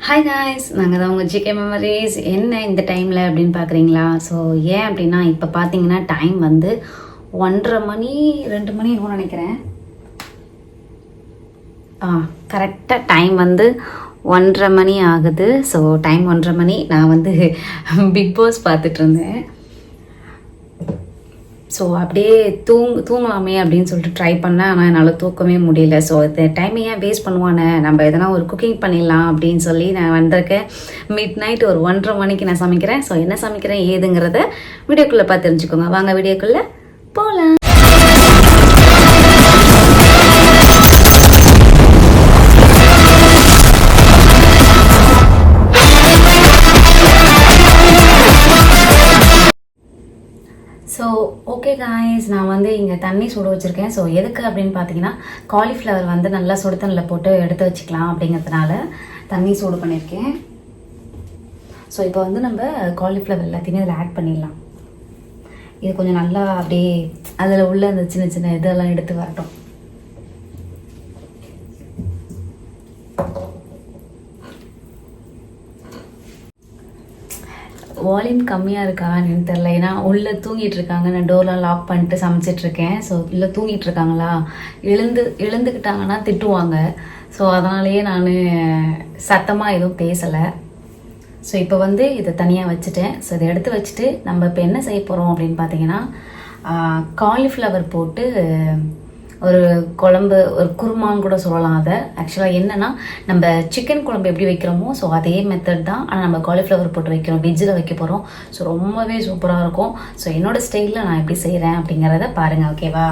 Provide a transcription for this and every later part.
Hi guys, நாங்கள் தான் உங்கள் ஜிகே மெமரிஸ். என்ன இந்த டைமில் அப்படின்னு பார்க்குறீங்களா? ஸோ ஏன் அப்படின்னா இப்போ பார்த்தீங்கன்னா டைம் வந்து 1:30 மணி 2 மணி இருக்கும்னு நினைக்கிறேன். கரெக்டாக டைம் வந்து 1:30 மணி ஆகுது. ஸோ டைம் 1:30 மணி. நான் வந்து பிக் பாஸ் பார்த்துட்டு இருந்தேன். ஸோ அப்படியே தூங்கலாமே அப்படின்னு சொல்லிட்டு ட்ரை பண்ணேன். ஆனால் என்னால் தூக்கவே முடியல. ஸோ இந்த டைமை ஏன் வேஸ்ட் பண்ணுவானே, நம்ம எதனா ஒரு குக்கிங் பண்ணிடலாம் அப்படின்னு சொல்லி நான் வந்திருக்கேன். மிட் நைட் ஒரு 1:30 மணிக்கு நான் சமைக்கிறேன். ஸோ என்ன சமைக்கிறேன் ஏதுங்கிறத வீடியோக்குள்ளே பார்த்து தெரிஞ்சுக்கோங்க. வாங்க வீடியோக்குள்ளே போகலாம். ஸோ ஓகே காய்ஸ், நான் வந்து இங்கே தண்ணி சுட வச்சுருக்கேன். ஸோ எதுக்கு அப்படின்னு பார்த்தீங்கன்னா காலிஃப்ளவர் வந்து நல்லா சுடு தண்ணியில் போட்டு எடுத்து வச்சுக்கலாம் அப்படிங்கிறதுனால தண்ணி சூடு பண்ணியிருக்கேன். ஸோ இப்போ வந்து நம்ம காலிஃப்ளவர் எல்லாத்தையுமே அதில் ஆட் பண்ணிடலாம். இது கொஞ்சம் நல்லா அப்படியே அதில் உள்ள அந்த சின்ன சின்ன இதெல்லாம் எடுத்து வரட்டும். வால்யூம் கம்மியாக இருக்கா என்னன்னு தெரில. ஏன்னா உள்ளே தூங்கிட்டு இருக்காங்க. நான் டோர்லாம் லாக் பண்ணிட்டு சமைச்சிட்ருக்கேன். ஸோ இல்லை தூங்கிட்டு இருக்காங்களா, எழுந்துக்கிட்டாங்கன்னா திட்டுவாங்க. ஸோ அதனாலேயே நான் சத்தமாக எதுவும் பேசலை. ஸோ இப்போ வந்து இதை தனியாக வச்சுட்டேன். ஸோ இதை எடுத்து வச்சுட்டு நம்ம இப்போ என்ன செய்ய போகிறோம் அப்படின்னு பார்த்தீங்கன்னா காலிஃப்ளவர் போட்டு ஒரு குழம்பு, ஒரு குருமான்னு கூட சொல்லலாம். அதை ஆக்சுவலாக என்னென்னா நம்ம சிக்கன் குழம்பு எப்படி வைக்கிறோமோ ஸோ அதே மெத்தட் தான். ஆனால் நம்ம காலிஃப்ளவர் போட்டு வைக்கிறோம், வெஜ்ஜில் வைக்க போகிறோம். ஸோ ரொம்பவே சூப்பராக இருக்கும். ஸோ என்னோடய ஸ்டைலில் நான் எப்படி செய்கிறேன் அப்படிங்கிறத பாருங்கள், ஓகேவா?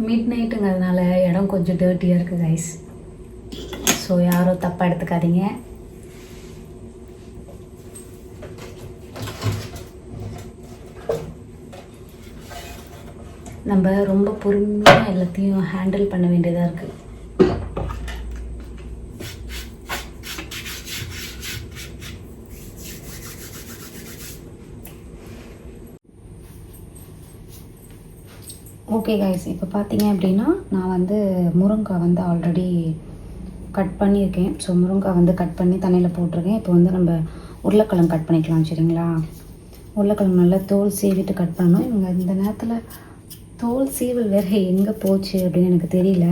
மிட் நைட்டுங்கிறதுனால இடம் கொஞ்சம் டர்ட்டியாக இருக்குது கைஸ். ஸோ யாரும் தப்பாக எடுத்துக்காதீங்க. நம்ம ரொம்ப பொறுமையாக எல்லாத்தையும் ஹேண்டில் பண்ண வேண்டியதாக இருக்குது. ஓகே கைஸ், இப்போ பார்த்தீங்க அப்படின்னா நான் வந்து முருங்கைக்காய் வந்து ஆல்ரெடி கட் பண்ணியிருக்கேன். ஸோ முருங்கைக்காய் வந்து கட் பண்ணி தண்ணியில் போட்டிருக்கேன். இப்போ வந்து நம்ம உருளைக்கிழங்கு கட் பண்ணிக்கலாம், சரிங்களா? உருளைக்கிழங்கு நல்லா தோல் சீவிட்டு கட் பண்ணணும். இவங்க இந்த நேரத்தில் தோல் சீவல் வேறு எங்கே போச்சு அப்படின்னு எனக்கு தெரியல.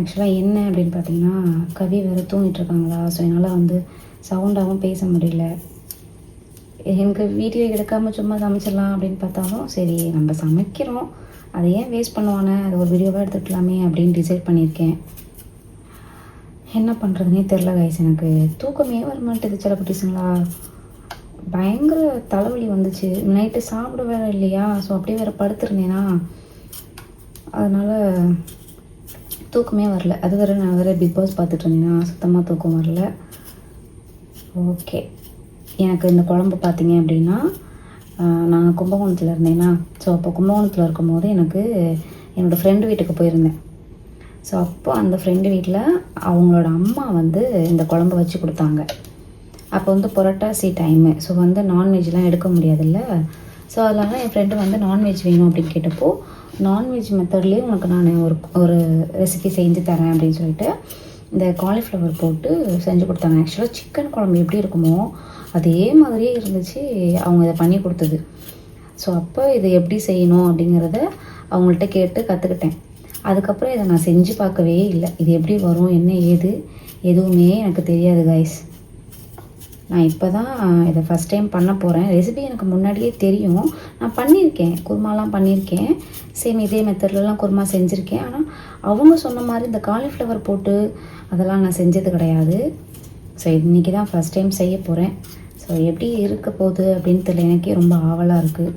ஆக்சுவலாக என்ன அப்படின்னு பார்த்தீங்கன்னா கவி வேறு தூங்கிட்டுருக்காங்களா. ஸோ என்னால் வந்து சவுண்டாகவும் பேச முடியல. எனக்கு வீடியோ எடுக்காமல் சும்மா சமைச்சிடலாம் அப்படின்னு பார்த்தாலும் சரி நம்ம சமைக்கிறோம், அதை ஏன் வேஸ்ட் பண்ணுவானே, அது ஒரு வீடியோவாக எடுத்துக்கலாமே அப்படின்னு டிசைட் பண்ணியிருக்கேன். என்ன பண்ணுறதுனே தெரில கைஸ். எனக்கு தூக்கமே வர மாட்டேது சில குட்டீஸுங்களா. பயங்கர தலைவலி வந்துச்சு. நைட்டு சாப்பிட வேறு இல்லையா, ஸோ அப்படியே வேறு படுத்துருந்தேனா, அதனால் தூக்கமே வரல. அது வேறு நான் வேறு பிக் பாஸ் பார்த்துட்டு இருந்தேன்னா சுத்தமாக தூக்கம் வரல. ஓகே, எனக்கு இந்த குழம்பு பார்த்தீங்க அப்படின்னா நான் கும்பகோணத்தில் இருந்தேன்னா, ஸோ அப்போ கும்பகோணத்தில் இருக்கும்போது எனக்கு என்னோடய ஃப்ரெண்டு வீட்டுக்கு போயிருந்தேன். ஸோ அப்போ அந்த ஃப்ரெண்டு வீட்டில் அவங்களோட அம்மா வந்து இந்த குழம்பு வச்சு கொடுத்தாங்க. அப்போ வந்து புரட்டாசி டைமு. ஸோ வந்து நான்வெஜ்லாம் எடுக்க முடியாதுல்ல. ஸோ அதனால என் ஃப்ரெண்டு வந்து நான்வெஜ் வேணும் அப்படின்னு கேட்டப்போ நான்வெஜ் மெத்தட்லேயே உனக்கு நான் ஒரு ரெசிபி செஞ்சு தரேன் அப்படின்னு சொல்லிட்டு இந்த காலிஃப்ளவர் போட்டு செஞ்சு கொடுத்தாங்க. ஆக்சுவலாக சிக்கன் குழம்பு எப்படி இருக்குமோ அதே மாதிரியே இருந்துச்சு அவங்க இதை பண்ணி கொடுத்தது. ஸோ அப்போ இதை எப்படி செய்யணும் அப்படிங்கிறத அவங்கள்ட்ட கேட்டு கற்றுக்கிட்டேன். அதுக்கப்புறம் இதை நான் செஞ்சு பார்க்கவே இல்லை. இது எப்படி வரும் என்ன ஏது எதுவுமே எனக்கு தெரியாது கைஸ். நான் இப்போ தான் இதை ஃபஸ்ட் டைம் பண்ண போகிறேன். ரெசிபி எனக்கு முன்னாடியே தெரியும், நான் பண்ணியிருக்கேன், குருமாலாம் பண்ணியிருக்கேன். சேம் இதே மெத்தட்லலாம் குருமா செஞ்சுருக்கேன். ஆனால் அவங்க சொன்ன மாதிரி இந்த காலிஃப்ளவர் போட்டு அதெல்லாம் நான் செஞ்சது கிடையாது. ஸோ இன்றைக்கி தான் ஃபஸ்ட் டைம் செய்ய போகிறேன். ஸோ எப்படி இருக்க போகுது அப்படின்னு தெரியல. எனக்கே ரொம்ப ஆவலாக இருக்குது.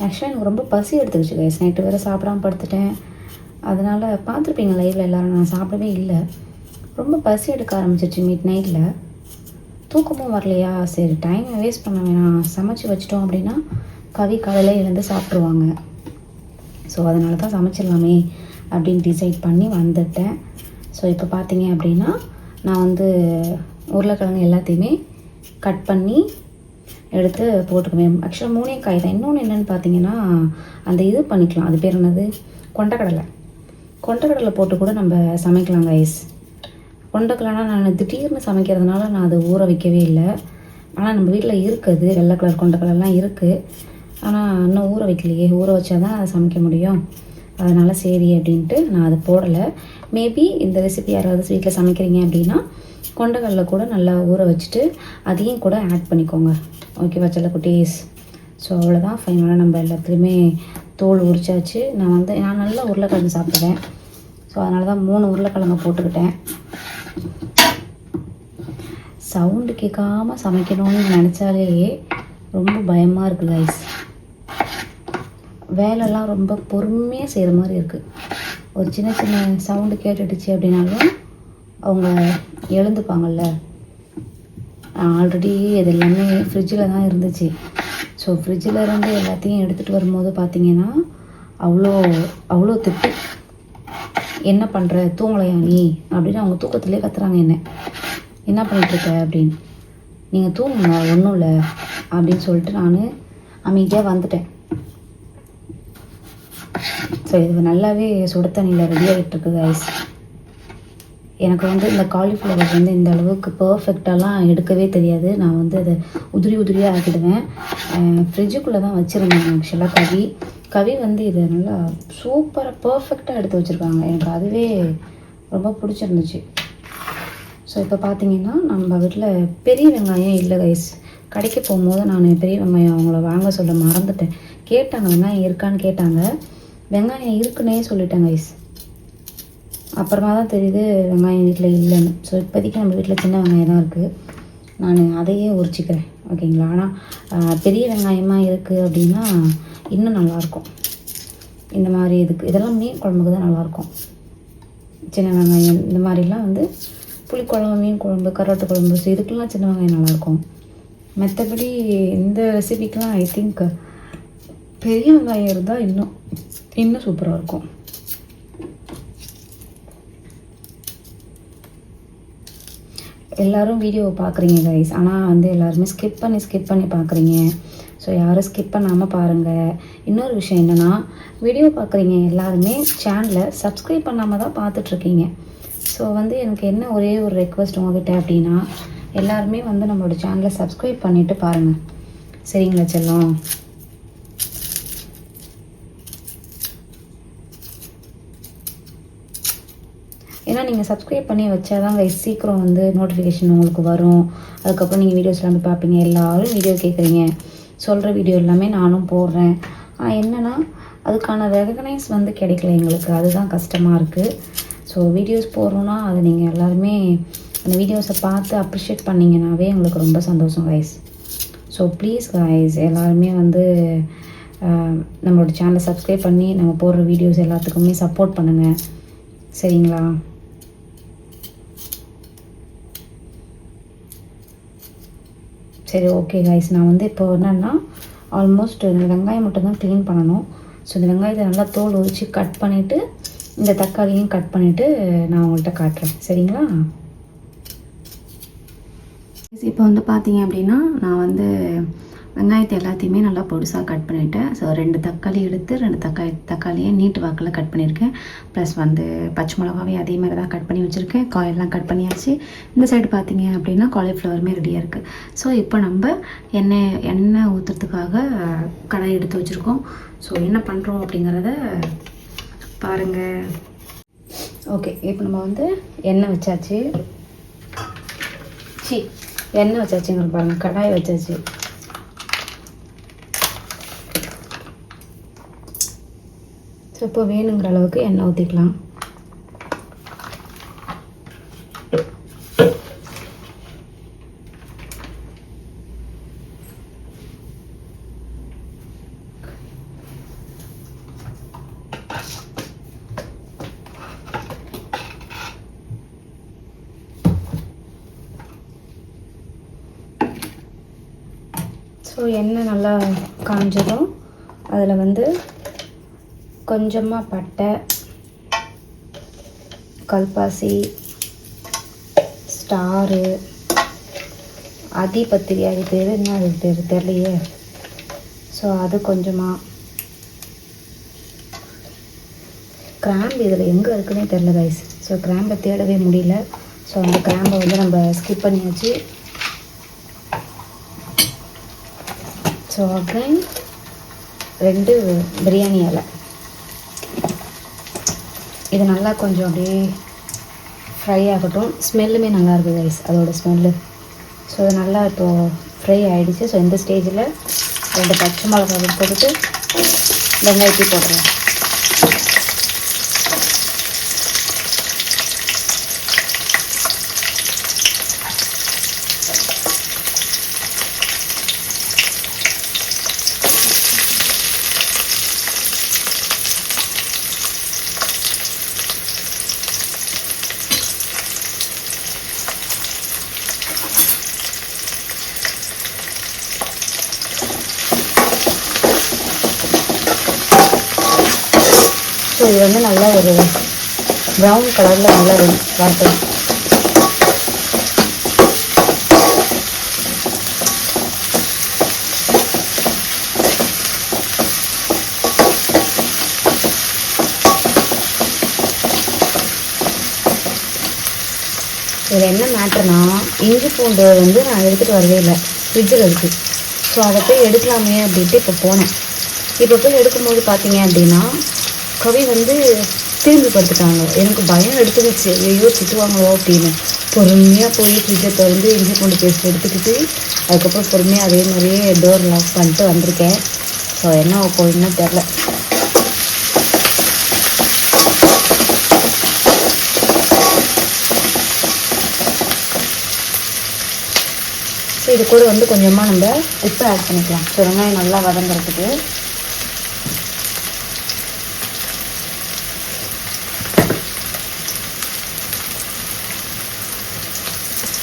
ஆக்சுவலாக எனக்கு ரொம்ப பசி எடுத்துக்கிச்சு கைஸ். நைட்டு வேறு சாப்பிடாமல் படுத்துட்டேன். அதனால் பார்த்துருப்பீங்க லைவில் எல்லோரும், நான் சாப்பிடவே இல்லை. ரொம்ப பசி எடுக்க ஆரம்பிச்சிருச்சு மிட் நைட்டில். தூக்கமும் வரலையா, சரி டைமை வேஸ்ட் பண்ண வேணாம், சமைச்சு வச்சிட்டோம் அப்படின்னா கவி காலையில் எழுந்து சாப்பிட்ருவாங்க. ஸோ அதனால தான் சமைச்சிடலாமே அப்படின்னு டிசைட் பண்ணி வந்துட்டேன். ஸோ இப்போ பார்த்தீங்க அப்படின்னா நான் வந்து உருளைக்கிழங்கு எல்லாத்தையுமே கட் பண்ணி எடுத்து போட்டுக்குவேன். ஆக்சுவலாக 3 காய் தான். இன்னொன்று என்னென்னு பார்த்தீங்கன்னா, அந்த இது பண்ணிக்கலாம், அது பேர் என்னது, கொண்டக்கடலை போட்டு கூட நம்ம சமைக்கலாம் கைஸ். கொண்டக்கடலைனா நான் திடீர்னு சமைக்கிறதுனால நான் அதை ஊற வைக்கவே இல்லை. ஆனால் நம்ம வீட்டில் இருக்குது, வெள்ளை கலர் கொண்டக்கடலைலாம் இருக்குது. ஆனால் இன்னும் ஊற வைக்கலையே, ஊற வச்சா தான் அதை சமைக்க முடியும். அதனால் சரி அப்படின்ட்டு நான் அதை போடலை. மேபி இந்த ரெசிபி யாராவது வீட்டில் சமைக்கிறீங்க அப்படின்னா கொண்டக்கடலை கூட நல்லா ஊற வச்சுட்டு அதையும் கூட ஆட் பண்ணிக்கோங்க. ஓகேவா செல்லக்குட்டீஸ்? ஸோ அவ்வளோதான், ஃபைனலாக நம்ம எல்லாத்துலேயுமே தோல் உரிச்சாச்சு. நான் நல்லா உருளைக்கிழங்கு சாப்பிடுவேன். ஸோ அதனால தான் 3 உருளைக்கிழங்கு போட்டுக்கிட்டேன். சவுண்டு கேட்காமல் சமைக்கணும்னு நினச்சாலே ரொம்ப பயமாக இருக்குது கைஸ். வேலைலாம் ரொம்ப பொறுமையாக செய்கிற மாதிரி இருக்குது. ஒரு சின்ன சின்ன சவுண்டு கேட்டுடுச்சு அப்படின்னாலும் அவங்க எழுந்துப்பாங்கள்ல. ஆல்ரெடி இது எல்லாமே ஃப்ரிட்ஜில் தான் இருந்துச்சு. ஸோ ஃப்ரிட்ஜில் இருந்து எல்லாத்தையும் எடுத்துகிட்டு வரும்போது பார்த்திங்கன்னா அவ்வளோ திட்டு. என்ன பண்ணுற, தூங்கலையா நீ அப்படின்னு அவங்க தூக்கத்துலேயே கத்துறாங்க. என்ன பண்ணிகிட்ருக்க அப்படின்னு. நீங்கள் தூங்குங்க, ஒன்றும் இல்லை அப்படின்னு சொல்லிட்டு நான் அமைதியாக வந்துட்டேன். ஸோ இது நல்லாவே சுட தண்ணியில் ரெடி ஆகிட்டுருக்கு கைஸ். எனக்கு வந்து இந்த காலிஃப்ளவர் வந்து இந்த அளவுக்கு பர்ஃபெக்டாலாம் எடுக்கவே தெரியாது. நான் வந்து அதை உதிரியாக ஆக்கிடுவேன். ஃப்ரிட்ஜுக்குள்ளே தான் வச்சுருந்தேன் ஆக்சுவலாக. கவி வந்து இதை நல்லா சூப்பராக பர்ஃபெக்டாக எடுத்து வச்சுருக்காங்க. எனக்கு அதுவே ரொம்ப பிடிச்சிருந்துச்சு. ஸோ இப்போ பார்த்தீங்கன்னா நம்ம வீட்டில் பெரிய வெங்காயம் இல்லை கைஸ். கடைக்கு போகும்போது நான் பெரிய வெங்காயம் அவங்கள வாங்க சொல்ல மறந்துட்டேன். கேட்டாங்க வெங்காயம் இருக்கான்னு கேட்டாங்க. வெங்காயம் இருக்குன்னே சொல்லிட்டேன் கைஸ். அப்புறமா தான் தெரியுது வெங்காயம் வீட்டில் இல்லைன்னு. ஸோ இப்போதைக்கு நம்ம வீட்டில் சின்ன வெங்காயம் தான் இருக்குது. நான் அதையே உரிச்சிக்கிறேன், ஓகேங்களா? ஆனால் பெரிய வெங்காயமாக இருக்குது அப்படின்னா இன்னும் நல்லாயிருக்கும். இந்த மாதிரி இதெல்லாம் மீன் குழம்புக்கு தான் நல்லாயிருக்கும். சின்ன வெங்காயம் இந்த மாதிரிலாம் வந்து புளிக்குழம்பு, மீன் குழம்பு, கருவாட்டு குழம்பு, ஸோ இதுக்கெல்லாம் சின்ன வெங்காயம் நல்லாயிருக்கும். மற்றபடி இந்த ரெசிபிக்கெலாம் ஐ திங்க் பெரிய வெங்காயம் இருந்தால் இன்னும் சூப்பராக இருக்கும். எல்லோரும் வீடியோவை பார்க்குறீங்க கைஸ், ஆனால் வந்து எல்லாருமே ஸ்கிப் பண்ணி பார்க்குறீங்க. ஸோ யாரும் ஸ்கிப் பண்ணாமல் பாருங்கள். இன்னொரு விஷயம் என்னென்னா, வீடியோ பார்க்குறீங்க எல்லாருமே சேனலை சப்ஸ்கிரைப் பண்ணாமல் தான் பார்த்துட்ருக்கீங்க. ஸோ வந்து எனக்கு என்ன ஒரே ஒரு ரெக்வஸ்ட் உங்ககிட்ட அப்படின்னா, எல்லாருமே வந்து நம்மளோட சேனலை சப்ஸ்கிரைப் பண்ணிவிட்டு பாருங்கள், சரிங்களா செல்லம்? ஏன்னா நீங்கள் சப்ஸ்கிரைப் பண்ணி வச்சாதாங்க சீக்கிரம் வந்து நோட்டிஃபிகேஷன் உங்களுக்கு வரும். அதுக்கப்புறம் நீங்கள் வீடியோஸ் எல்லாமே பார்ப்பீங்க. எல்லோரும் வீடியோ கேட்குறீங்க, சொல்கிற வீடியோ எல்லாமே நானும் போடுறேன். ஆனால் என்னென்னா அதுக்கான ரெகக்னைஸ் வந்து கிடைக்கல எங்களுக்கு. அதுதான் கஷ்டமாக இருக்குது. ஸோ வீடியோஸ் போடுறோன்னா அது நீங்கள் எல்லாருமே அந்த வீடியோஸை பார்த்து அப்ரிஷியேட் பண்ணிங்கன்னாவே எங்களுக்கு ரொம்ப சந்தோஷம் கைஸ். ஸோ ப்ளீஸ் கைஸ், எல்லாருமே வந்து நம்மளோட சேனலை சப்ஸ்கிரைப் பண்ணி நம்ம போடுற வீடியோஸ் எல்லாத்துக்குமே சப்போர்ட் பண்ணுங்கள், சரிங்களா? சரி, ஓகே கைஸ். நான் வந்து இப்போ என்னென்னா ஆல்மோஸ்ட் இந்த வெங்காயம் மட்டும் தான் க்ளீன் பண்ணணும். ஸோ இந்த வெங்காயத்தை நல்லா தோல் உரித்து கட் பண்ணிவிட்டு இந்த தக்காளியும் கட் பண்ணிவிட்டு நான் உங்கள்கிட்ட காட்டுறேன், சரிங்களா? இப்போ வந்து பார்த்தீங்க அப்படின்னா நான் வந்து வெங்காயத்தை எல்லாத்தையுமே நல்லா பொடிசாக கட் பண்ணிவிட்டேன். ஸோ 2 தக்காளி எடுத்து 2 தக்காளியை நீட்டு வாக்கில் கட் பண்ணியிருக்கேன். ப்ளஸ் வந்து பச்சை மிளகாவே அதே மாதிரி தான் கட் பண்ணி வச்சுருக்கேன். காயெல்லாம் கட் பண்ணியாச்சு. இந்த சைடு பார்த்தீங்க அப்படின்னா காலிஃப்ளவருமே ரெடியாக இருக்குது. ஸோ இப்போ நம்ம எண்ணெய் ஊற்றுறதுக்காக கடாய் எடுத்து வச்சுருக்கோம். ஸோ என்ன பண்ணுறோம் அப்படிங்கிறத பாருங்கள். ஓகே, இப்போ நம்ம வந்து எண்ணெய் வச்சாச்சுங்க பாருங்கள். கடாய் வச்சாச்சு. ஸோ இப்போ வேணுங்கிற அளவுக்கு எண்ணெய் ஊற்றிக்கலாம். ஸோ எண்ணெய் நல்லா காஞ்சதும் அதில் வந்து கொஞ்சமாக பட்டை, கல்பாசி, ஸ்டாரு அதிபத்திரி, அது பேர் என்ன, அது பேர் தெரியலையே. ஸோ அது கொஞ்சமாக, கிராம்பு இதில் எங்கே இருக்குன்னே தெரில கைஸ். ஸோ கிராம்பை தேடவே முடியல. ஸோ அந்த கிராம்பை வந்து நம்ம ஸ்கிப் பண்ணியாச்சு. ஸோ அகைன் 2 பிரியாணி இலை. இது நல்லா கொஞ்சம் அப்படியே ஃப்ரை ஆகட்டும். ஸ்மெல்லுமே நல்லாயிருக்கு கைஸ், அதோடய ஸ்மெல்லு. ஸோ அது நல்லா இப்போது ஃப்ரை ஆகிடுச்சு. ஸோ இந்த ஸ்டேஜில் 2 பச்சை மிளகாய் போட்டுட்டு வெங்காயத்தை போடுறேன். ஸோ இது வந்து நல்லா ஒரு ப்ரௌன் கலரில் நல்லா வறுத்து, இதில் என்ன மேட்டர்னா, இஞ்சி பூண்டு வந்து நான் எடுத்துகிட்டு வரவே இல்லை, ஃப்ரிட்ஜில் இருக்குது. ஸோ அதை போய் எடுக்கலாமே அப்படின்ட்டு இப்போ போனேன். இப்போ போய் எடுக்கும்போது பார்த்தீங்க அப்படின்னா கவி வந்து திரும்பி படுத்துட்டாங்க. எனக்கு பயம் எடுத்துக்கிச்சு, ஐயோ திட்டுவாங்களோ அப்படின்னு. பொறுமையாக போய் ஃப்ரிட்ஜை திறந்து இஞ்சி பூண்டு பேஸ்ட் எடுத்துக்கிட்டு அதுக்கப்புறம் பொறுமையாக அதே மாதிரியே டோர் லாக் பண்ணிட்டு வந்திருக்கேன். ஸோ என்ன போயின்னு தெரில. ஸோ இது கூட வந்து கொஞ்சமாக நம்ம உப்பு ஆட் பண்ணிக்கலாம். ஸோ வெங்காயம் நல்லா வதங்குறதுக்கு.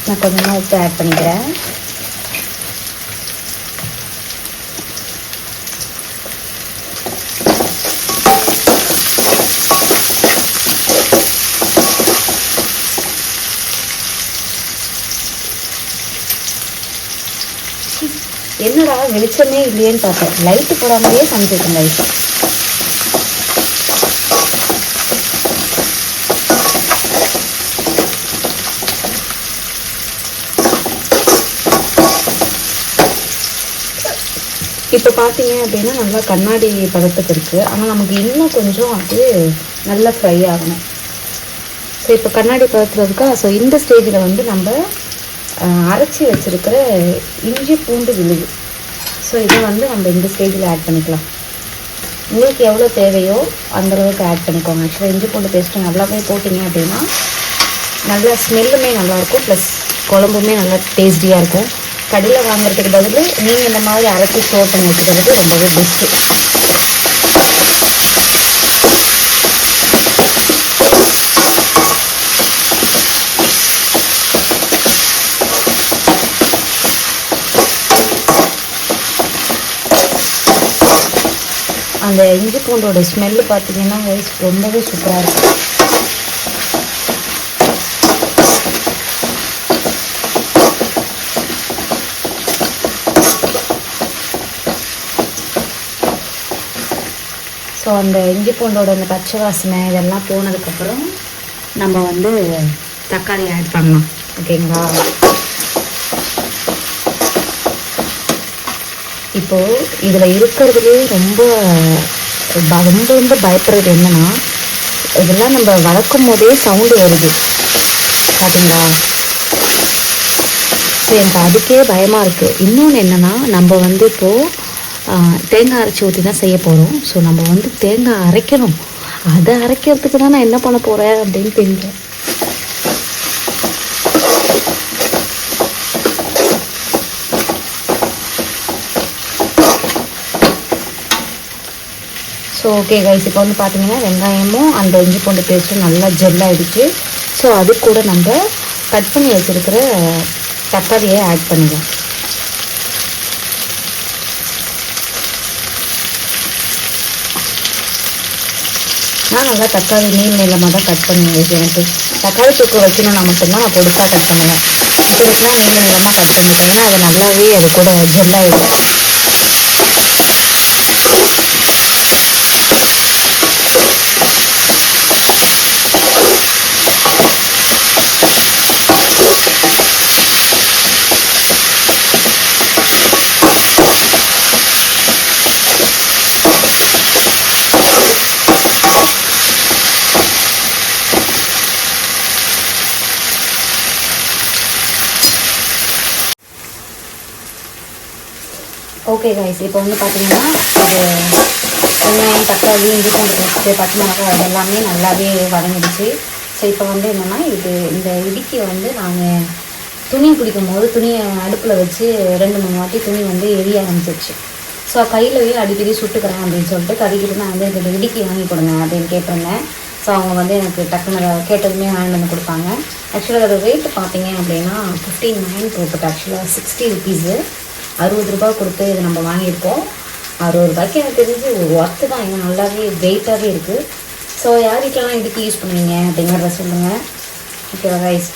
நான் கொஞ்சமாக உப்பு ஆட் பண்ணிக்கிறேன். என்னடா வெளிச்சமே இல்லையேன்னு பார்த்தேன், லைட்டு போடாமலேயே சமைச்சிருக்கேன் லைட். இப்போ பார்த்தீங்க அப்படின்னா நல்லா கண்ணாடி பதத்துக்கு இருக்குது. ஆனால் நமக்கு இன்னும் கொஞ்சம் அது நல்லா ஃப்ரை ஆகணும். ஸோ இப்போ கண்ணாடி பதத்தில் இருக்கா. ஸோ இந்த ஸ்டேஜில் வந்து நம்ம அரைச்சி வச்சுருக்கிற இஞ்சி பூண்டு விழுது, ஸோ இதை வந்து நம்ம இந்த ஸ்டேஜில் ஆட் பண்ணிக்கலாம். உங்களுக்கு எவ்வளோ தேவையோ அந்தளவுக்கு ஆட் பண்ணிக்கோங்க. ஆக்சுவலாக இஞ்சி பூண்டு பேஸ்ட்டு நல்லாவே போட்டிங்க அப்படின்னா நல்லா ஸ்மெல்லுமே நல்லாயிருக்கும், ப்ளஸ் குழம்புமே நல்லா டேஸ்டியாக இருக்கும். கடையில் வாங்குறதுக்கு பதில் நீங்கள் இந்த மாதிரி அரைச்சி ஸ்டோர் பண்ணி வச்சுக்கிறது ரொம்பவே பெஸ்ட்டு. அந்த இஞ்சி பூண்டோட ஸ்மெல்லு பார்த்தீங்கன்னா ரொம்பவே சூப்பராக இருக்கும். ஸோ அந்த இஞ்சி பூண்டோட அந்த பச்சை வாசனை இதெல்லாம் போனதுக்கப்புறம் நம்ம வந்து தக்காளி ஆட் பண்ணலாம். ஓகேங்களா? இப்போது இதில் இருக்கிறதுலே ரொம்ப ரொம்ப ரொம்ப பயப்படுறது என்னென்னா, இதெல்லாம் நம்ம வளர்க்கும் போதே சவுண்டு வருது பார்த்தீங்களா? ஸோ எனக்கு அதுக்கே பயமாக இருக்குது. இன்னொன்று என்னென்னா, நம்ம வந்து இப்போது தேங்காய் அரைச்சி ஊற்றி தான் செய்ய போகிறோம். ஸோ நம்ம வந்து தேங்காய் அரைக்கணும். அதை அரைக்கிறதுக்கு தான் நான் என்ன பண்ண போகிறேன் அப்படின்னு தெரியல. ஸோ ஓகே கைஸ், இப்போ வந்து பார்த்தீங்கன்னா வெங்காயமும் அந்த இஞ்சி பூண்டு பேஸ்ட்டும் நல்லா ஜெல்லாகிடுச்சு. ஸோ அது கூட நம்ம கட் பண்ணி வச்சுருக்கிற தக்காளியை ஆட் பண்ணிக்கலாம். நான் நல்லா தக்காளி நீளமாக தான் கட் பண்ணி எனக்கு தக்காளி தொக்கு வைக்கணும்னா மட்டும்தான் நான் பொடிசாக கட் பண்ணுவேன். மற்றதுக்கெலாம் நீள நீளமாக கட் பண்ணிட்டேன்னா அது நல்லாவே அது கூட ஜெல்லாயிடும். ஓகே கைஸ், இப்போ வந்து பார்த்தீங்கன்னா இது வெங்காயம், தக்காளி, இஞ்சி பூண்டு பேஸ்ட்டு, பச்சை மிளகாய் அது எல்லாமே நல்லாவே வதங்கிடுச்சு. ஸோ இப்போ வந்து என்னென்னா இந்த இடிக்கி வந்து நான் துணியை பிடிக்கும் போது துணியை அடுப்பில் வச்சு 2-3 வாட்டி துணி வந்து எரிய ஆரம்பிச்சிருச்சு. ஸோ கையிலவே அடிக்கடி சுட்டுக்கிறேன் அப்படின்னு சொல்லிட்டு கறிக்கிட்டு நான் வந்து எனக்கு இடிக்கி வாங்கி கொடுங்க அப்படின்னு கேட்டிருந்தேன். ஸோ அவங்க வந்து எனக்கு டக்குன்னு கேட்டதுமே வாங்கி வந்து கொடுப்பாங்க. ஆக்சுவலாக அதோட ரேட்டு பார்த்தீங்க அப்படின்னா 59 போட்டுட்டு ஆக்சுவலாக 60 ருபீஸு, 60 ரூபா கொடுத்து இது நம்ம வாங்கியிருக்கோம். 60 ரூபாய்க்கு எனக்கு தெரிஞ்சு ஒரு ஒர்த்து தான், எங்கள் நல்லாவே வெயிட்டாகவே இருக்குது. ஸோ யார் வீட்டிலலாம் இதுக்கு யூஸ் பண்ணுவீங்க அப்படிங்கிறத சொல்லுங்கள். ஓகேவா கைஸ்?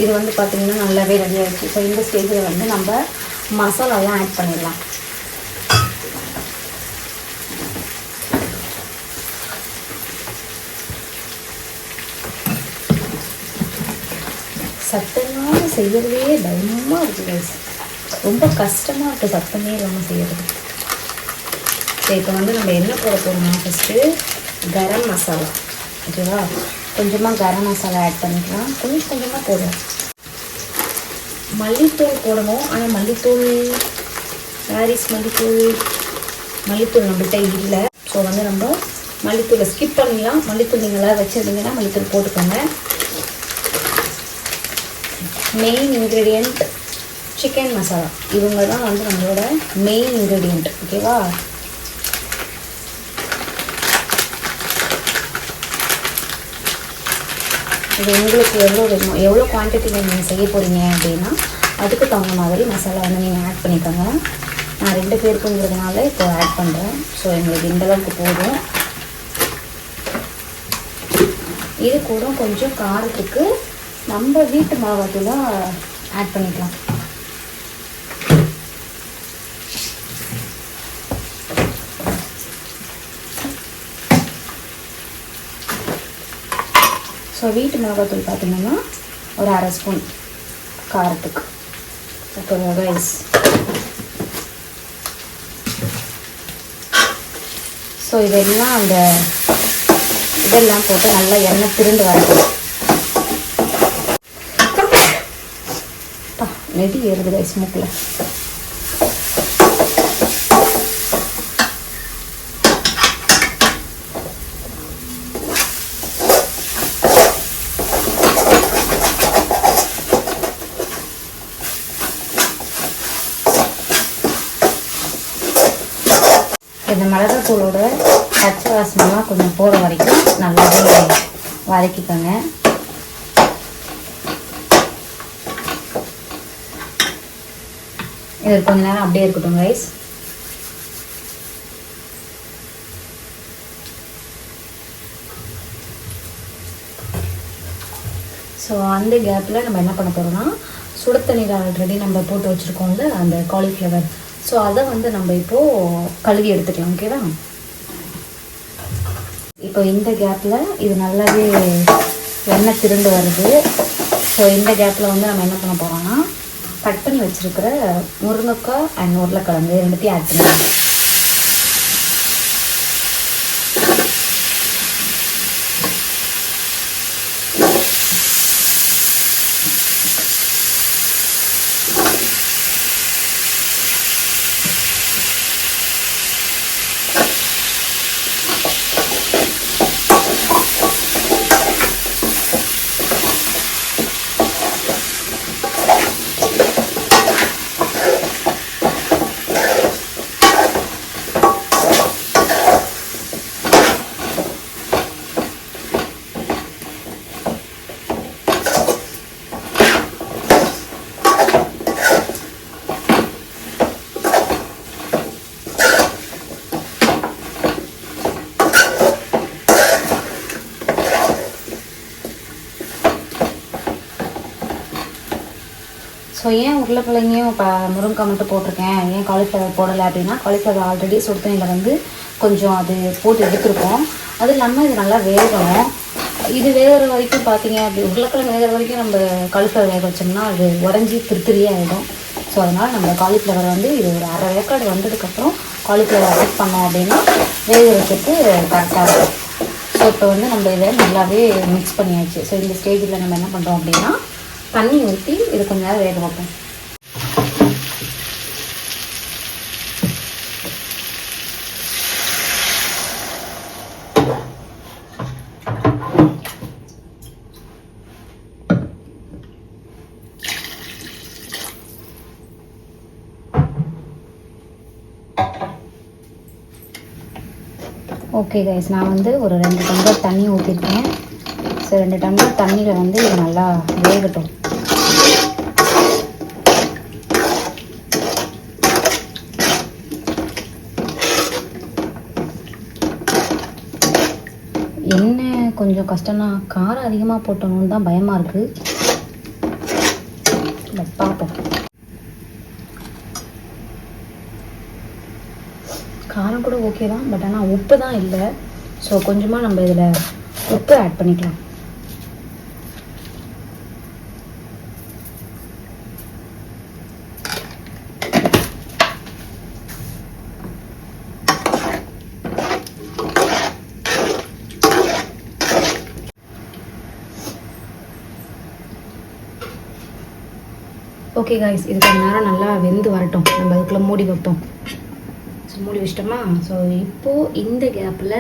இது வந்து பார்த்திங்கன்னா நல்லாவே ரெடி ஆகிடுச்சு. ஸோ இந்த ஸ்டேஜில் வந்து நம்ம மசாலாலாம் ஆட் பண்ணிடலாம். சத்தமாக செய்கிறதே பயமாக இருக்குது கைஸ், ரொம்ப கஷ்டமாக இருக்குது சத்தமே இல்லாமல் செய்கிறது. சரி, இப்போ வந்து நம்ம என்ன போட போகிறோம்னா ஃபஸ்ட்டு கரம் மசாலா. ஓகேவா? கொஞ்சமாக கரம் மசாலா ஆட் பண்ணிக்கலாம். கொஞ்சமாக போடுவோம். மல்லித்தூள் போடணும், ஆனால் மல்லித்தூள் பாரிஸ் மல்லித்தூள் நம்மகிட்ட இல்லை. ஸோ வந்து நம்ம மல்லித்தூளை ஸ்கிப் பண்ணிடலாம். மல்லித்தூள் நீங்களாக வச்சுருந்தீங்கன்னா மல்லித்தூள் போட்டுக்கோங்க. மெயின் இன்க்ரீடியண்ட் சிக்கன் மசாலா, இவங்க தான் வந்து நம்மளோட மெயின் இன்க்ரீடியண்ட். ஓகேவா? இது உங்களுக்கு எவ்வளோ வேணும், எவ்வளோ குவான்டிட்டியில் நீங்கள் செய்ய போகிறீங்க அப்படின்னா அதுக்கு தகுந்த மாதிரி மசாலா வந்து நீங்கள் ஆட் பண்ணிக்கோங்க. நான் 2 பேருக்குங்கிறதுனால இப்போ ஆட் பண்ணுறேன். ஸோ எங்களுக்கு இந்தளவுக்கு போதும். இது கூட கொஞ்சம் காரத்துக்கு நம்ம வீட்டு மிளகாத்தூளை ஆட் பண்ணிக்கலாம். ஸோ வீட்டு மிளகாத்தூள் பார்த்திங்கன்னா ஒரு 1/2 ஸ்பூன் காரத்துக்கு. ஓகேவா கைஸ்? ஸோ இதெல்லாம் இதெல்லாம் போட்டு நல்லா எண்ணெய் திரண்டு வரணும். நெடி ஏறுது கைஸ் மூக்கில். இந்த மிளகாத்தூளோட பச்சை வாசனைலாம் கொஞ்சம் போகிற வரைக்கும் நல்லாவே வதக்கிக்கோங்க. இது கொஞ்ச நேரம் அப்படியே இருக்கட்டும் கைஸ். ஸோ அந்த கேப்பில் நம்ம என்ன பண்ண போகிறோம்னா சுட தண்ணீர் ஆல்ரெடி நம்ம போட்டு வச்சுருக்கோம்ல அந்த காலிஃப்ளவர். ஸோ அதை வந்து நம்ம இப்போது கழுவி எடுத்துக்கலாம். ஓகேவா? இப்போ இந்த கேப்பில் இது நல்லாவே எண்ணெய் திரண்டு வருது. ஸோ இந்த கேப்பில் வந்து நம்ம என்ன பண்ண போகிறோம்னா கட் பண்ணி வச்சுருக்கிற முருங்கைக்காய் அண்ட் உருளைக்கிழங்கு 2த்தையும் ஆட் பண்ணிக்கலாம். ஸோ ஏன் உருளைக்கிழங்கையும் இப்போ முருங்கைக்காய் மட்டும் போட்டிருக்கேன், ஏன் காலிஃப்ளவர் போடலை அப்படின்னா, காலிஃப்ளவர் ஆல்ரெடி சுடு தண்ணியில் வந்து கொஞ்சம் அது போட்டு எடுத்துருக்கோம். அது இல்லாமல் இது நல்லா வேகணும். இது வேகிற வரைக்கும் பார்த்தீங்க அப்படி உருளைக்கிழங்கு வேகிற வரைக்கும் நம்ம காலிஃப்ளவர் வேக வச்சோம்னா அது உடஞ்சி திருத்திரியாக ஆகிடும். ஸோ அதனால் நம்ம காலிஃப்ளவர் வந்து இது ஒரு அரை வேக்காடு வந்ததுக்கப்புறம் காலிஃப்ளவர் ஆட் பண்ணோம் அப்படின்னா வேகிறதுக்கு கரெக்டாக இருக்கும். ஸோ இப்போ வந்து நம்ம இதை நல்லாவே மிக்ஸ் பண்ணியாச்சு. ஸோ இந்த ஸ்டேஜில் நம்ம என்ன பண்ணுறோம் அப்படின்னா தண்ணி ஊற்றி இது கொஞ்சம் நேரம் வேக வைப்போம். ஓகே கைஸ், நான் வந்து ஒரு 2 டம்ளர் தண்ணி ஊற்றிருக்கேன். ஸோ 2 டம்ளர் தண்ணியில் வந்து இது நல்லா வேகட்டும். என்ன கொஞ்சம் கஷ்டம்னா காரம் அதிகமாக போட்டோம்னு தான் பயமாக இருக்குது. பார்ப்போம். காரம் கூட ஓகே தான், பட் ஆனால் உப்பு தான் இல்லை. ஸோ கொஞ்சமாக நம்ம இதில் உப்பு ஆட் பண்ணிக்கலாம். ஓகே காய்ஸ், இது கொஞ்சம் நேரம் நல்லா வெந்து வரட்டும். நம்ம அதுக்குள்ளே மூடி வைப்போம். ஸோ மூடி வச்சிட்டோமா. ஸோ இப்போது இந்த கேப்பில்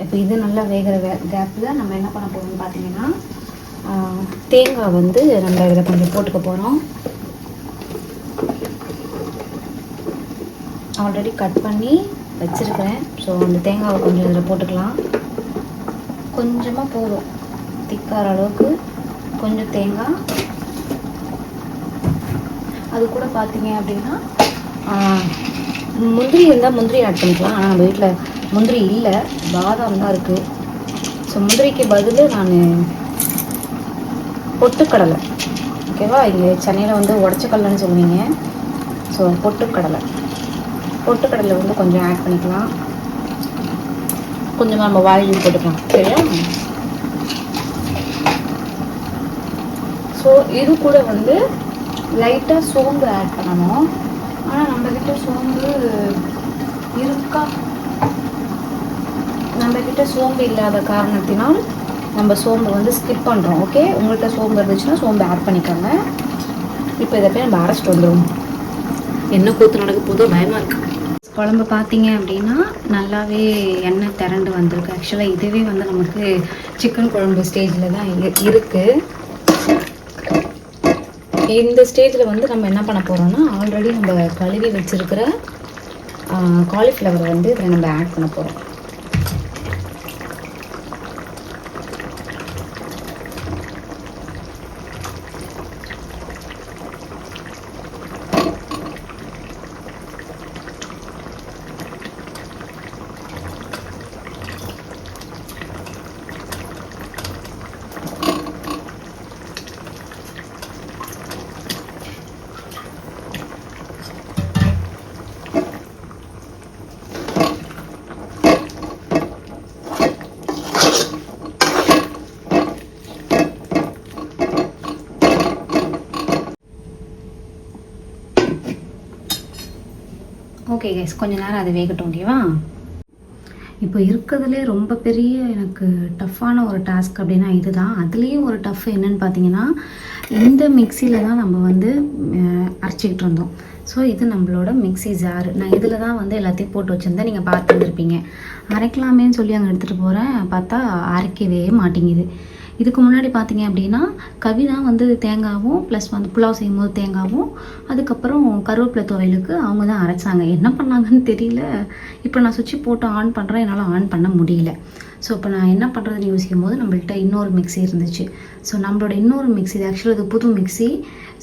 இப்போ இது நல்லா வேகிற கேப்பில் நம்ம என்ன பண்ண போகிறோம்னு பார்த்தீங்கன்னா தேங்காய் வந்து நம்ம இதில் கொஞ்சம் போட்டுக்க போகிறோம். ஆல்ரெடி கட் பண்ணி வச்சுருக்கிறேன். ஸோ அந்த தேங்காவை கொஞ்சம் இதில் போட்டுக்கலாம். கொஞ்சமாக போதும், திக்கார அளவுக்கு கொஞ்சம் தேங்காய். அது கூட பார்த்தீங்க அப்படின்னா முந்திரி இருந்தால் முந்திரி ஆட் பண்ணிக்கலாம். ஆனால் நம்ம வீட்டில் முந்திரி இல்லை, பாதாம் தான் இருக்குது. ஸோ முந்திரிக்கு பதில் நான் பொட்டுக்கடலை, ஓகேவா, இங்கே சென்னையில் வந்து உடச்சக்கடலைன்னு சொல்லுவீங்க. ஸோ பொட்டுக்கடலை வந்து கொஞ்சம் ஆட் பண்ணிக்கலாம். கொஞ்சமாக நம்ம வாயில் போட்டுக்கலாம், சரியா. ஸோ இது கூட வந்து லைட்டாக சோம்பு ஆட் பண்ணணும். ஆனால் நம்மக்கிட்ட சோம்பு இருக்கா? நம்மக்கிட்ட சோம்பு இல்லாத காரணத்தினால் நம்ம சோம்பு வந்து ஸ்கிப் பண்ணுறோம். ஓகே, உங்கள்கிட்ட சோம்பு இருந்துச்சுன்னா சோம்பு ஆட் பண்ணிக்கோங்க. இப்போ இதை போய் நம்ம அரைச்சிட்டு வந்துடுவோம். என்ன கூத்து நடக்க போதோ பயமாக இருக்குது. குழம்பு பார்த்தீங்க அப்படின்னா நல்லாவே எண்ணெய் திரண்டு வந்திருக்கு. ஆக்சுவலாக இதுவே வந்து நமக்கு சிக்கன் குழம்பு ஸ்டேஜில் தான் இருக்குது. இந்த ஸ்டேஜில் வந்து நம்ம என்ன பண்ண போகிறோம்னா ஆல்ரெடி நம்ம கழுவி வச்சுருக்கிற காலிஃப்ளவர் வந்து இதில் நம்ம ஆட் பண்ண போகிறோம். ஓகே கைஸ், கொஞ்ச நேரம் அது வேகட்டும். ஓகேவா. இப்போ இருக்கிறதுலே ரொம்ப பெரிய எனக்கு டஃப்பான ஒரு டாஸ்க் அப்படின்னா இதுதான். அதுலேயும் ஒரு டஃப் என்னன்னு பார்த்தீங்கன்னா இந்த மிக்சியில் தான் நம்ம வந்து அரைச்சிக்கிட்டு இருந்தோம். ஸோ இது நம்மளோட மிக்சி ஜாரு. நான் இதில் தான் வந்து எல்லாத்தையும் போட்டு வச்சுருந்தேன். நீங்கள் பார்த்து வந்துருப்பீங்க. அரைக்கலாமேன்னு சொல்லி அங்கே எடுத்துகிட்டு போகிறேன், பார்த்தா அரைக்கவே மாட்டேங்குது. இதுக்கு முன்னாடி பார்த்தீங்க அப்படின்னா கவி தான் வந்து தேங்காவும் ப்ளஸ் வந்து புலாவ் செய்யும்போது தேங்காவும் அதுக்கப்புறம் கருவேப்பிலை துவையலுக்கு அவங்க தான் அரைச்சாங்க. என்ன பண்ணாங்கன்னு தெரியல. இப்போ நான் சுவிட்ச் போட்டு ஆன் பண்ணுறேன், என்னால் ஆன் பண்ண முடியல. ஸோ இப்போ நான் என்ன பண்ணுறதுன்னு யோசிக்கும் போது நம்மள்கிட்ட இன்னொரு மிக்சி இருந்துச்சு. ஸோ நம்மளோட இன்னொரு மிக்சி, ஆக்சுவலாக இது புது மிக்சி.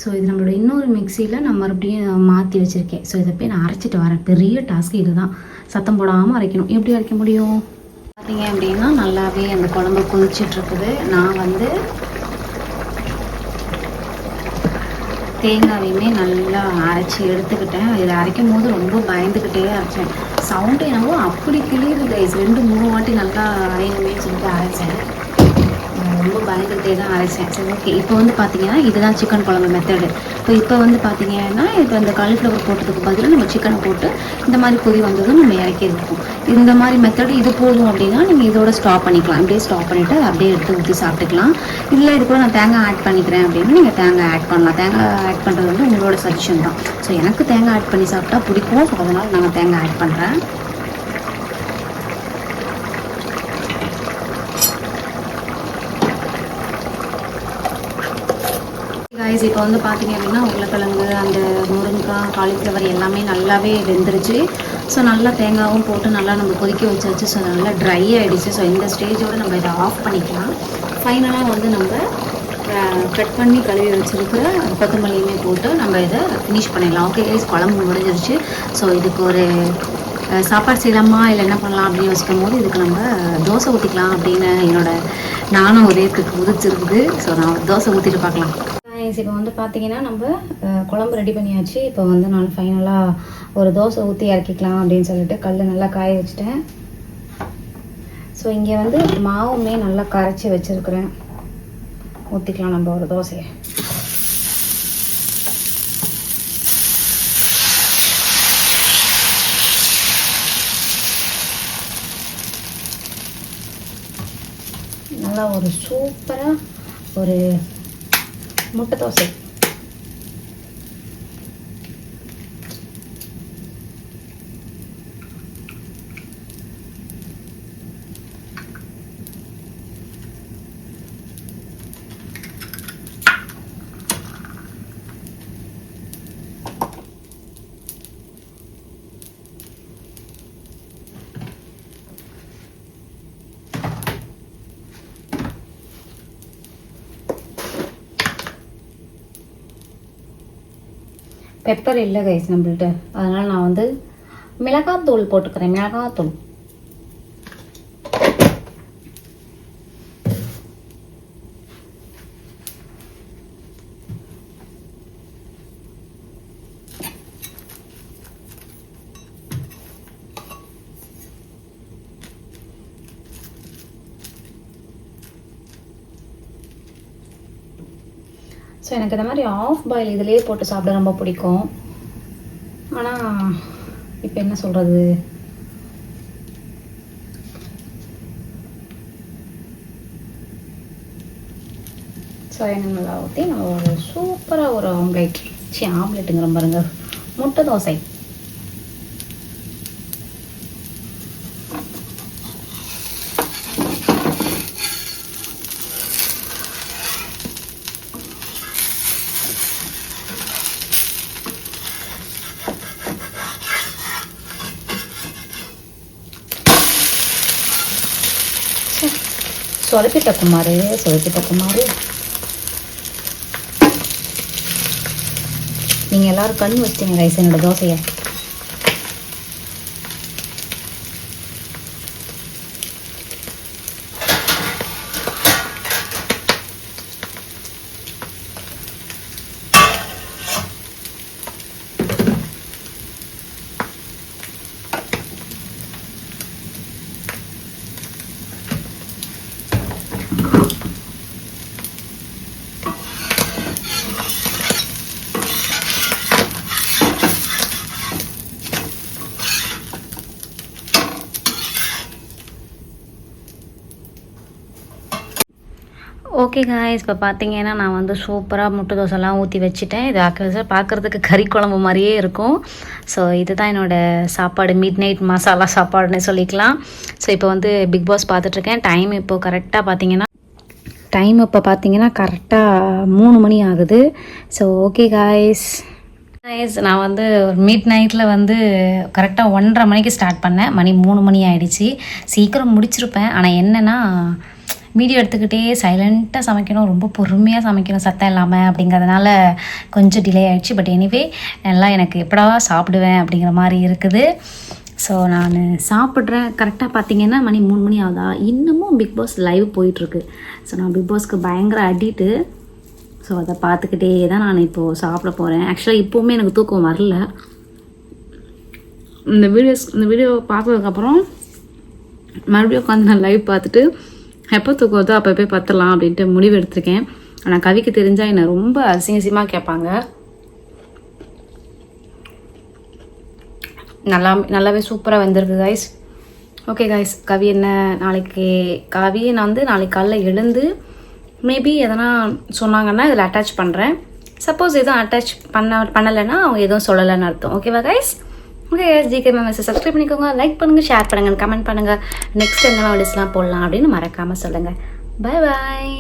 ஸோ இது நம்மளோட இன்னொரு மிக்சியில் நான் மறுபடியும் மாற்றி வச்சுருக்கேன். ஸோ இதை போய் நான் அரைச்சிட்டு வரேன். பெரிய டாஸ்க் இது தான். சத்தம் போடாமல் அரைக்கணும். எப்படி அரைக்க முடியும் பார்த்தீங்க அப்படின்னா நல்லாவே அந்த குழம்பு கொதிச்சிட்ருக்குது. நான் வந்து தேங்காவையுமே நல்லா அரைச்சி எடுத்துக்கிட்டேன். இதில் அரைக்கும் போது ரொம்ப பயந்துக்கிட்டே அரைச்சேன். சவுண்டு என்னவோ அப்படி கிளியுது கைஸ். 2-3 வாட்டி நல்லா அரையணுமேன்னு சொல்லிட்டு அரைச்சேன். ரொம்ப பயந்துக்கிட்டே தான் அரைச்சேன். சரி ஓகே. இப்போ வந்து பார்த்தீங்கன்னா இதுதான் சிக்கன் குழம்பு மெத்தடு. இப்போ வந்து பார்த்தீங்கன்னா இப்போ இந்த காலிஃப்ளவர் போட்டதுக்கு பதிலாக நம்ம சிக்கனை போட்டு இந்த மாதிரி கொதி வந்ததும் நம்ம இறக்கிருக்கோம். இந்த மாதிரி மெத்தடு இது போதும் அப்படின்னா நீங்கள் இதோட ஸ்டாப் பண்ணிக்கலாம். இப்படியே ஸ்டாப் பண்ணிவிட்டு அப்படியே எடுத்து ஊற்றி சாப்பிட்டுக்கலாம். இல்லை இது கூட நான் தேங்காய் ஆட் பண்ணிக்கிறேன் அப்படின்னா நீங்கள் தேங்காய் ஆட் பண்ணலாம். தேங்காய் ஆட் பண்ணுறது வந்து உங்களோட சஜஷன் தான். ஸோ எனக்கு தேங்காய் ஆட் பண்ணி சாப்பிட்டா பிடிக்கும். ஸோ அதனால் நான் தேங்காய் ஆட் பண்ணுறேன். கைஸ் இப்போ வந்து பார்த்தீங்க அப்படின்னா உருளைக்கிழங்கு அந்த முருங்கைக்காய் காலிஃப்ளவர் எல்லாமே நல்லாவே வெந்துருச்சு. ஸோ நல்லா தேங்காயும் போட்டு நல்லா நம்ம கொதிக்க வச்சாச்சு. ஸோ நல்லா ட்ரை ஆகிடுச்சு. ஸோ இந்த ஸ்டேஜோடு நம்ம இதை ஆஃப் பண்ணிக்கலாம். ஃபைனலாக வந்து நம்ம கட் பண்ணி கழுவி வச்சுருக்கிற கொத்தமல்லியுமே போட்டு நம்ம இதை ஃபினிஷ் பண்ணிடலாம். ஓகே கைஸ், குழம்பு முடிஞ்சிருச்சு. ஸோ இதுக்கு ஒரு சாப்பாடு செய்யலாமா இல்லை என்ன பண்ணலாம் அப்படின்னு யோசிக்கும் போது இதுக்கு நம்ம தோசை ஊற்றிக்கலாம் அப்படின்னு நானும் ஒரே உதிச்சிருக்குது. ஸோ நான் தோசை ஊற்றிட்டு பார்க்கலாம். இப்போ வந்து பார்த்தீங்கன்னா நம்ம குழம்பு ரெடி பண்ணியாச்சு. இப்போ வந்து நான் ஃபைனலாக ஒரு தோசை ஊற்றி இறக்கிக்கலாம் அப்படின்னு சொல்லிட்டு கல் நல்லா காய வச்சுட்டேன். ஸோ இங்கே வந்து மாவுமே நல்லா கரைச்சி வச்சுருக்குறேன். ஊற்றிக்கலாம் நம்ம ஒரு தோசையை. நல்லா ஒரு சூப்பராக ஒரு முட்டை தோசை. பெப்பர் இல்லை கைஸ் நம்மள்கிட்ட, அதனால் நான் வந்து மிளகாத்தூள் போட்டுக்கிறேன். மிளகாத்தூள் ஸோ எனக்கு இந்த மாதிரி ஆஃப் பாயில் இதிலே போட்டு சாப்பிட ரொம்ப பிடிக்கும். ஆனால் இப்போ என்ன சொல்கிறது, ஸோ எண்ணெய் நல்லா ஊற்றி நம்ம ஒரு சூப்பராக ஒரு ஆம்லேட்டுங்கிற பாருங்க முட்டை தோசை. சொதப்பிட்ட குமார். நீங்கள் எல்லோரும் கண் வச்சிட்டீங்க ரைஸ் என்னோட தோசையை. ஓகே காய்ஸ், இப்போ பார்த்தீங்கன்னா நான் வந்து சூப்பராக முட்டை தோசைலாம் ஊற்றி வச்சுட்டேன். இது பார்க்குறதுக்கு கறி குழம்பு மாதிரியே இருக்கும். ஸோ இதுதான் என்னோடய சாப்பாடு, மிட் நைட் மசாலா சாப்பாடுன்னு சொல்லிக்கலாம். ஸோ இப்போ வந்து பிக் பாஸ் பார்த்துட்ருக்கேன். டைம் இப்போ பார்த்தீங்கன்னா கரெக்டாக 3 மணி ஆகுது. ஸோ ஓகே காய்ஸ், நான் வந்து மிட் நைட்டில் வந்து கரெக்டாக 1:30 மணிக்கு ஸ்டார்ட் பண்ணேன். மணி 3 மணி ஆகிடுச்சி. சீக்கிரம் முடிச்சிருப்பேன். ஆனால் என்னென்னா வீடியோ எடுத்துக்கிட்டே சைலண்ட்டாக சமைக்கணும், ரொம்ப பொறுமையாக சமைக்கணும் சத்தம் இல்லாமல், அப்படிங்கிறதுனால கொஞ்சம் டிலே ஆகிடுச்சு. பட் எனிவே நல்லா எனக்கு எப்படா சாப்பிடுவேன் அப்படிங்கிற மாதிரி இருக்குது. ஸோ நான் சாப்பிட்றேன். கரெக்டாக பார்த்தீங்கன்னா மணி 3 மணி ஆகுதா, இன்னமும் பிக் பாஸ் லைவ் போயிட்டுருக்கு. ஸோ நான் பிக் பாஸ்க்கு பயங்கர அடிக்ட்டு. ஸோ அதை பார்த்துக்கிட்டே தான் நான் இப்போது சாப்பிட போகிறேன். ஆக்சுவலாக இப்போவுமே எனக்கு தூக்கம் வரல. இந்த வீடியோ பார்த்ததுக்கப்புறம் மறுபடியும் உட்காந்து நான் லைவ் பார்த்துட்டு எப்போ தூக்கம் வருதோ அப்போ போய் பத்தலாம் அப்படின்ட்டு முடிவு எடுத்திருக்கேன். ஆனால் கவிக்கு தெரிஞ்சால் என்னை ரொம்ப அசிங்கமாக கேட்பாங்க. நல்லாவே சூப்பராக வந்திருக்கு கைஸ். ஓகே கைஸ், கவி என்ன கவியை நான் வந்து நாளைக்கு காலைல எழுந்து மேபி எதனா சொன்னாங்கன்னா இதில் அட்டாச் பண்ணுறேன். சப்போஸ் எதுவும் அட்டாச் பண்ணலைன்னா அவங்க எதுவும் சொல்லலைன்னு அர்த்தம். ஓகேவா கைஸ்? ஓகே கைஸ், ஜிகே மெமஸை சப்ஸ்கிரைப் பண்ணிக்கோங்க, லைக் பண்ணுங்கள், ஷேர் பண்ணுங்கள், கமெண்ட் பண்ணுங்கள். நெக்ஸ்ட் என்ன வீடியோஸ்லாம் போடலாம் அப்படின்னு மறக்காமல் சொல்லுங்கள். பை பாய்.